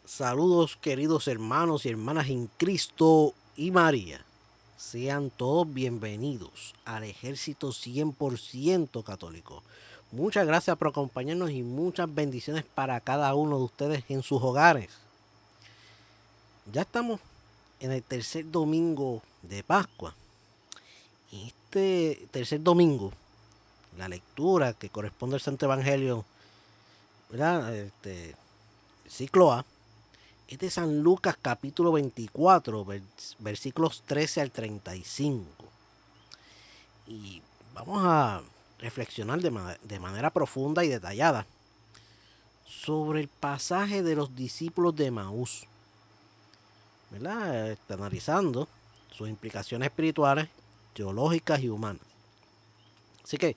Saludos queridos hermanos y hermanas en Cristo y María. Sean todos bienvenidos al ejército 100% católico. Muchas gracias por acompañarnos y muchas bendiciones para cada uno de ustedes en sus hogares. Ya estamos en el tercer domingo de Pascua. En este tercer domingo, la lectura que corresponde al Santo Evangelio, ¿verdad? Ciclo A, es de San Lucas capítulo 24, versículos 13 al 35. Y vamos a reflexionar de manera profunda y detallada sobre el pasaje de los discípulos de Maús, ¿verdad? Analizando sus implicaciones espirituales, teológicas y humanas. Así que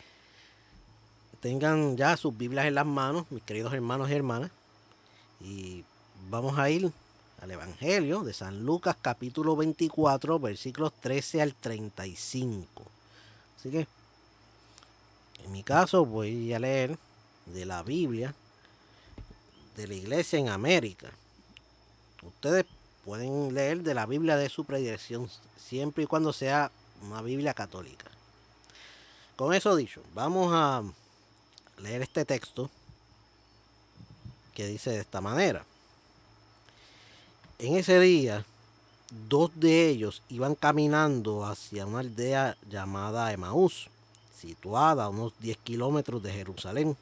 tengan ya sus Biblias en las manos, mis queridos hermanos y hermanas, y vamos a ir al Evangelio de San Lucas capítulo 24, versículos 13 al 35. Así que, en mi caso, voy a leer de la Biblia de la Iglesia en América. Ustedes pueden leer de la Biblia de su predilección, siempre y cuando sea una Biblia católica. Con eso dicho, vamos a leer este texto que dice de esta manera. En ese día, dos de ellos iban caminando hacia una aldea llamada Emaús, situada a unos 10 kilómetros de Jerusalén.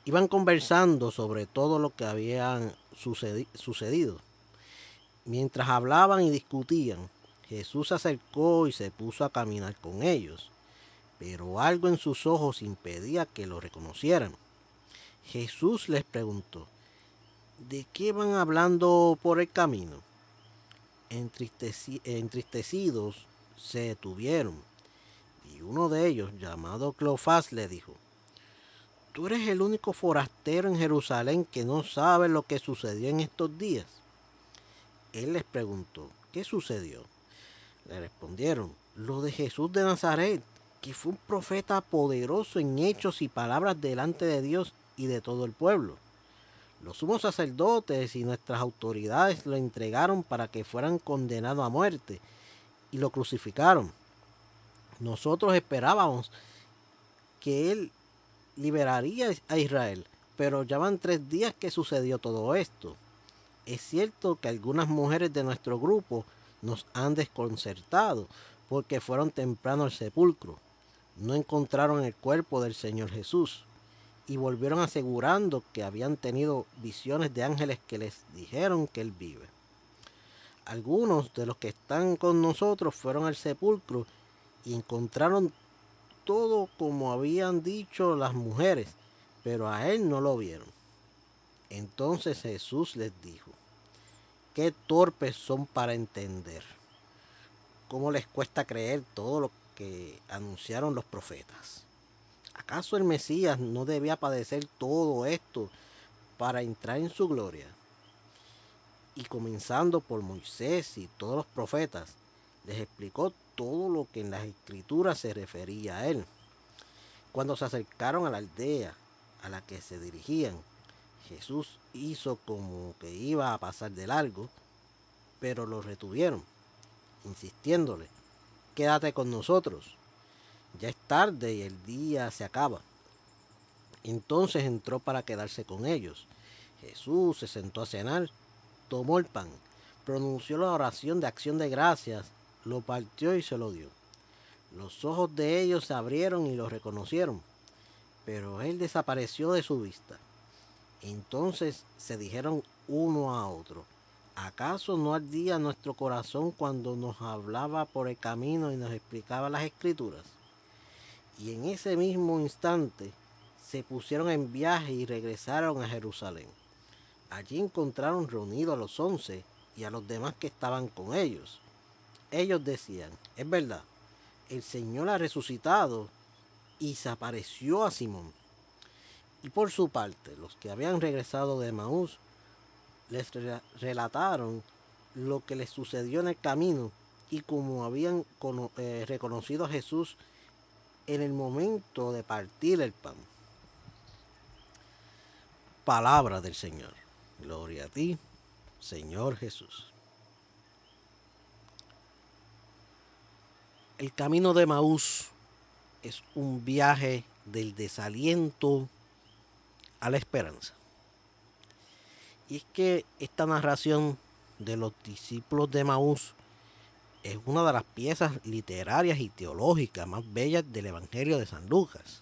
Iban conversando sobre todo lo que había sucedido. Mientras hablaban y discutían, Jesús se acercó y se puso a caminar con ellos, pero algo en sus ojos impedía que lo reconocieran. Jesús les preguntó, ¿de qué van hablando por el camino? Entristecidos se detuvieron, y uno de ellos, llamado Cleofás, le dijo, ¿tú eres el único forastero en Jerusalén que no sabe lo que sucedió en estos días? Él les preguntó, ¿qué sucedió? Le respondieron, lo de Jesús de Nazaret, que fue un profeta poderoso en hechos y palabras delante de Dios y de todo el pueblo. Los sumos sacerdotes y nuestras autoridades lo entregaron para que fueran condenados a muerte y lo crucificaron. Nosotros esperábamos que él liberaría a Israel, pero ya van 3 días que sucedió todo esto. Es cierto que algunas mujeres de nuestro grupo nos han desconcertado porque fueron temprano al sepulcro. No encontraron el cuerpo del Señor Jesús y volvieron asegurando que habían tenido visiones de ángeles que les dijeron que Él vive. Algunos de los que están con nosotros fueron al sepulcro y encontraron todo como habían dicho las mujeres, pero a Él no lo vieron. Entonces Jesús les dijo, qué torpes son para entender. ¿Cómo les cuesta creer todo lo que anunciaron los profetas? ¿Acaso el Mesías no debía padecer todo esto para entrar en su gloria? Y comenzando por Moisés y todos los profetas, les explicó todo lo que en las escrituras se refería a él. Cuando se acercaron a la aldea a la que se dirigían, Jesús hizo como que iba a pasar de largo, pero lo retuvieron, insistiéndole, quédate con nosotros, ya es tarde y el día se acaba. Entonces entró para quedarse con ellos. Jesús se sentó a cenar, tomó el pan, pronunció la oración de acción de gracias, lo partió y se lo dio. Los ojos de ellos se abrieron y lo reconocieron, pero él desapareció de su vista. Entonces se dijeron uno a otro, ¿acaso no ardía nuestro corazón cuando nos hablaba por el camino y nos explicaba las escrituras? Y en ese mismo instante se pusieron en viaje y regresaron a Jerusalén. Allí encontraron reunidos a los 11 y a los demás que estaban con ellos. Ellos decían, es verdad, el Señor ha resucitado y se apareció a Simón. Y por su parte, los que habían regresado de Maús les relataron lo que les sucedió en el camino y cómo habían reconocido a Jesús en el momento de partir el pan. Palabra del Señor. Gloria a ti, Señor Jesús. El camino de Maús es un viaje del desaliento a la esperanza. Y es que esta narración de los discípulos de Maús es una de las piezas literarias y teológicas más bellas del Evangelio de San Lucas.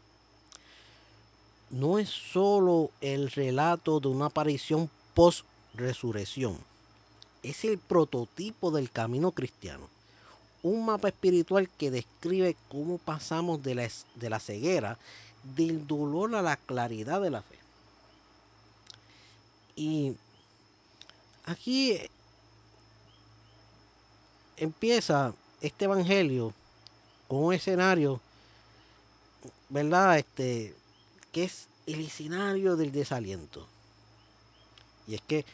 No es solo el relato de una aparición post-resurrección, es el prototipo del camino cristiano. Un mapa espiritual que describe cómo pasamos de la ceguera, del dolor a la claridad de la fe. Y aquí empieza este evangelio con un escenario, ¿verdad? Que es el escenario del desaliento. Y es que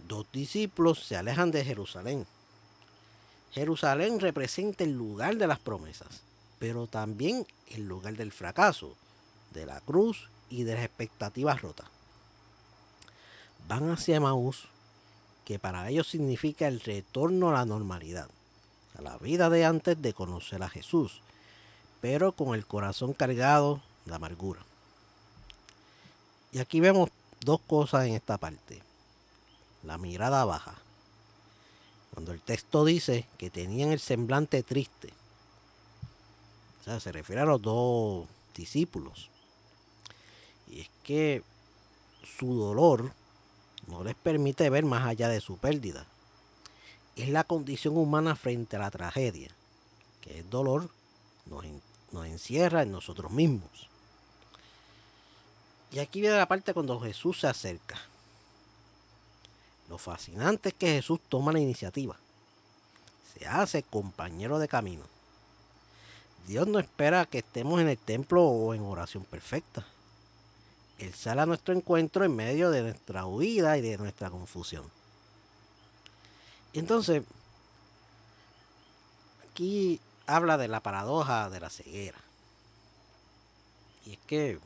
dos discípulos se alejan de Jerusalén. Jerusalén representa el lugar de las promesas, pero también el lugar del fracaso, de la cruz y de las expectativas rotas. Van hacia Emaús, que para ellos significa el retorno a la normalidad, a la vida de antes de conocer a Jesús, pero con el corazón cargado de amargura. Y aquí vemos dos cosas en esta parte. La mirada baja. Cuando el texto dice que tenían el semblante triste, o sea, se refiere a los dos discípulos. Y es que su dolor no les permite ver más allá de su pérdida. Es la condición humana frente a la tragedia, que el dolor nos encierra en nosotros mismos. Y aquí viene la parte cuando Jesús se acerca. Lo fascinante es que Jesús toma la iniciativa. Se hace compañero de camino. Dios no espera que estemos en el templo o en oración perfecta. Él sale a nuestro encuentro en medio de nuestra huida y de nuestra confusión. Y entonces, aquí habla de la paradoja de la ceguera. Y es que,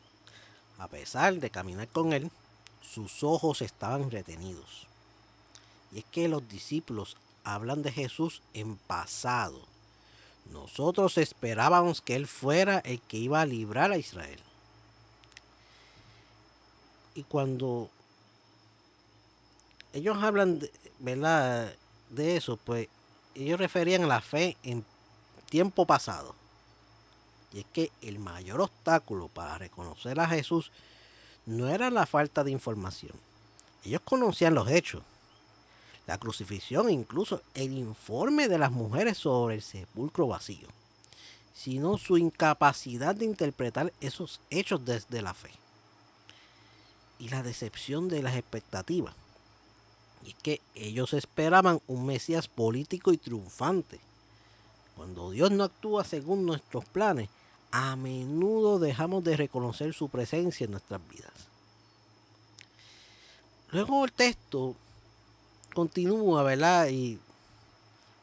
a pesar de caminar con él, sus ojos estaban retenidos. Y es que los discípulos hablan de Jesús en pasado. Nosotros esperábamos que él fuera el que iba a librar a Israel. Y cuando ellos hablan, ¿verdad?, de eso, pues ellos referían a la fe en tiempo pasado. Y es que el mayor obstáculo para reconocer a Jesús no era la falta de información. Ellos conocían los hechos, la crucifixión, incluso el informe de las mujeres sobre el sepulcro vacío, sino su incapacidad de interpretar esos hechos desde la fe y la decepción de las expectativas. Y es que ellos esperaban un Mesías político y triunfante. Cuando Dios no actúa según nuestros planes, a menudo dejamos de reconocer su presencia en nuestras vidas. Luego el texto continúa, ¿verdad? Y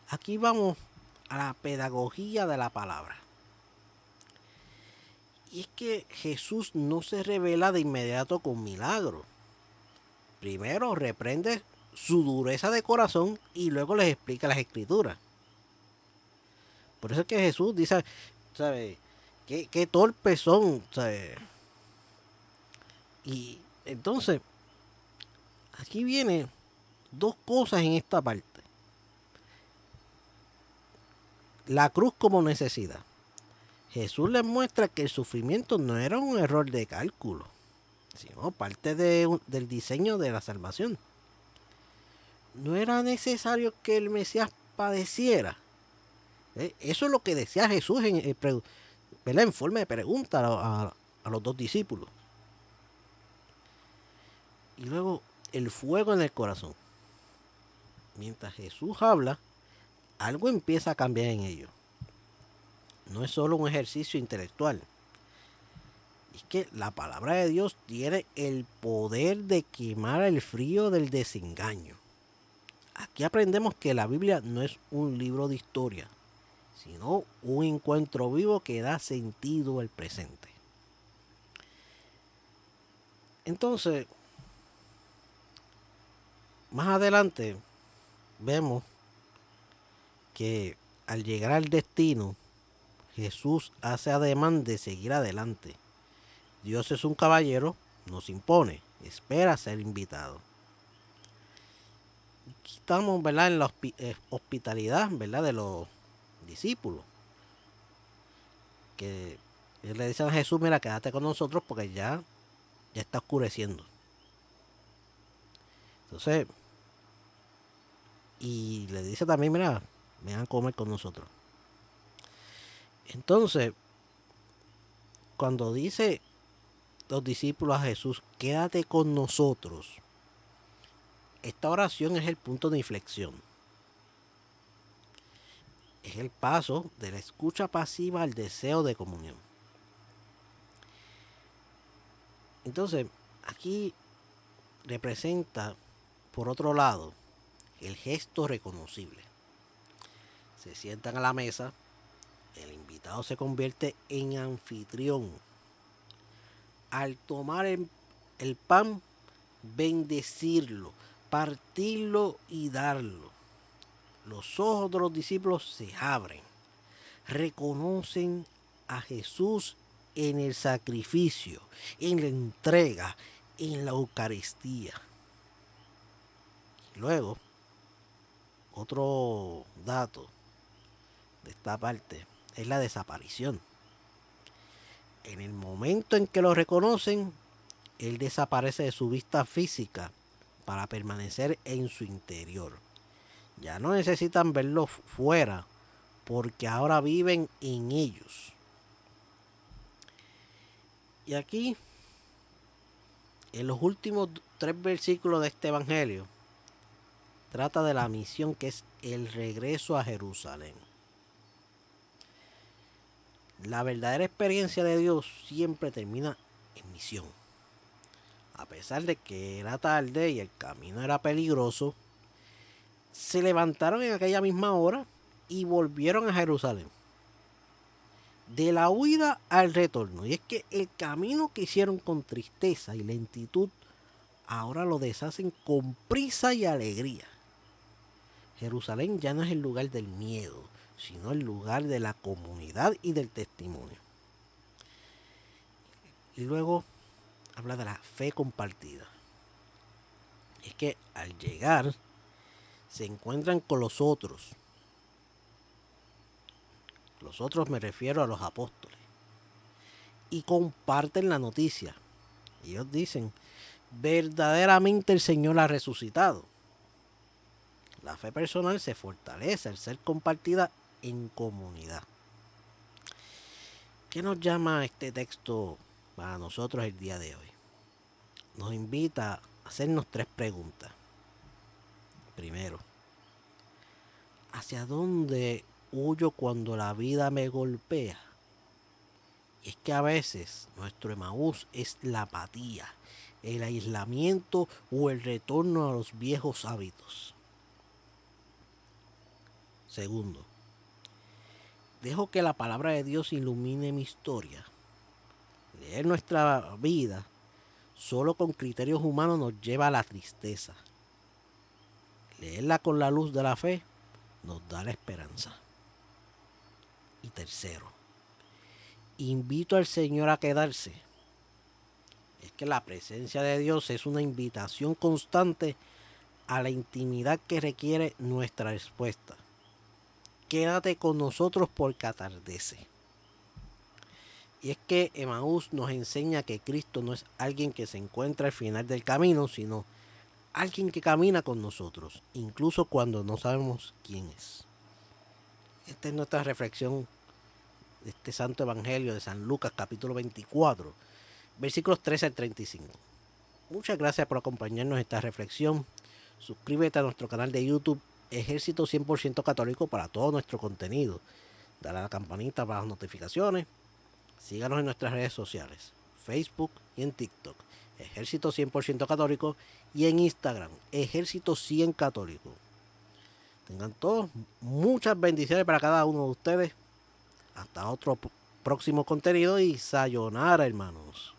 aquí vamos a la pedagogía de la palabra. Y es que Jesús no se revela de inmediato con milagros. Primero reprende su dureza de corazón y luego les explica las escrituras. Por eso es que Jesús dice, ¿sabe? Qué torpes son, ¿sabe? Y entonces, aquí viene dos cosas en esta parte. La cruz como necesidad. Jesús les muestra que el sufrimiento no era un error de cálculo, sino parte del diseño de la salvación. No era necesario que el Mesías padeciera. Eso es lo que decía Jesús en forma de pregunta a los dos discípulos. Y luego el fuego en el corazón. Mientras Jesús habla, algo empieza a cambiar en ellos. No es solo un ejercicio intelectual. Es que la palabra de Dios tiene el poder de quemar el frío del desengaño. Aquí aprendemos que la Biblia no es un libro de historia, sino un encuentro vivo que da sentido al presente. Entonces, más adelante vemos que al llegar al destino, Jesús hace ademán de seguir adelante. Dios es un caballero, nos impone, espera ser invitado. Aquí estamos, ¿verdad?, en la hospitalidad, ¿verdad?, de los discípulos, que le dicen a Jesús: mira, quédate con nosotros porque ya está oscureciendo. Entonces, y le dice también: mira, vengan a comer con nosotros. Entonces, cuando dice los discípulos a Jesús: quédate con nosotros, esta oración es el punto de inflexión. Es el paso de la escucha pasiva al deseo de comunión. Entonces, aquí representa, por otro lado, el gesto reconocible. Se sientan a la mesa, el invitado se convierte en anfitrión. Al tomar el pan, bendecirlo, partirlo y darlo. Los ojos de los discípulos se abren, reconocen a Jesús en el sacrificio, en la entrega, en la Eucaristía. Luego, otro dato de esta parte es la desaparición. En el momento en que lo reconocen, Él desaparece de su vista física para permanecer en su interior. Ya no necesitan verlo fuera, porque ahora viven en ellos. Y aquí, en los últimos 3 versículos de este evangelio, trata de la misión, que es el regreso a Jerusalén. La verdadera experiencia de Dios siempre termina en misión. A pesar de que era tarde y el camino era peligroso, se levantaron en aquella misma hora y volvieron a Jerusalén. De la huida al retorno. Y es que el camino que hicieron con tristeza y lentitud, ahora lo deshacen con prisa y alegría. Jerusalén ya no es el lugar del miedo, sino el lugar de la comunidad y del testimonio. Y luego habla de la fe compartida. Es que al llegar se encuentran con los otros. Los otros me refiero a los apóstoles. Y comparten la noticia. Ellos dicen: verdaderamente el Señor ha resucitado. La fe personal se fortalece al ser compartida en comunidad. ¿Qué nos llama este texto para nosotros el día de hoy? Nos invita a hacernos 3 preguntas. Primero, ¿hacia dónde huyo cuando la vida me golpea? Y es que a veces nuestro Emaús es la apatía, el aislamiento o el retorno a los viejos hábitos. Segundo, dejo que la palabra de Dios ilumine mi historia. Leer nuestra vida solo con criterios humanos nos lleva a la tristeza. Leerla con la luz de la fe nos da la esperanza. Y tercero, invito al Señor a quedarse. Es que la presencia de Dios es una invitación constante a la intimidad que requiere nuestra respuesta. Quédate con nosotros porque atardece. Y es que Emaús nos enseña que Cristo no es alguien que se encuentra al final del camino, sino alguien que camina con nosotros, incluso cuando no sabemos quién es. Esta es nuestra reflexión de este santo evangelio de San Lucas, capítulo 24, versículos 13 al 35. Muchas gracias por acompañarnos en esta reflexión. Suscríbete a nuestro canal de YouTube, Ejército 100% Católico, para todo nuestro contenido. Dale a la campanita para las notificaciones. Síganos en nuestras redes sociales, Facebook y en TikTok, Ejército 100% Católico, y en Instagram, Ejército 100 Católico. Tengan todos muchas bendiciones para cada uno de ustedes. Hasta otro próximo contenido y sayonara, hermanos.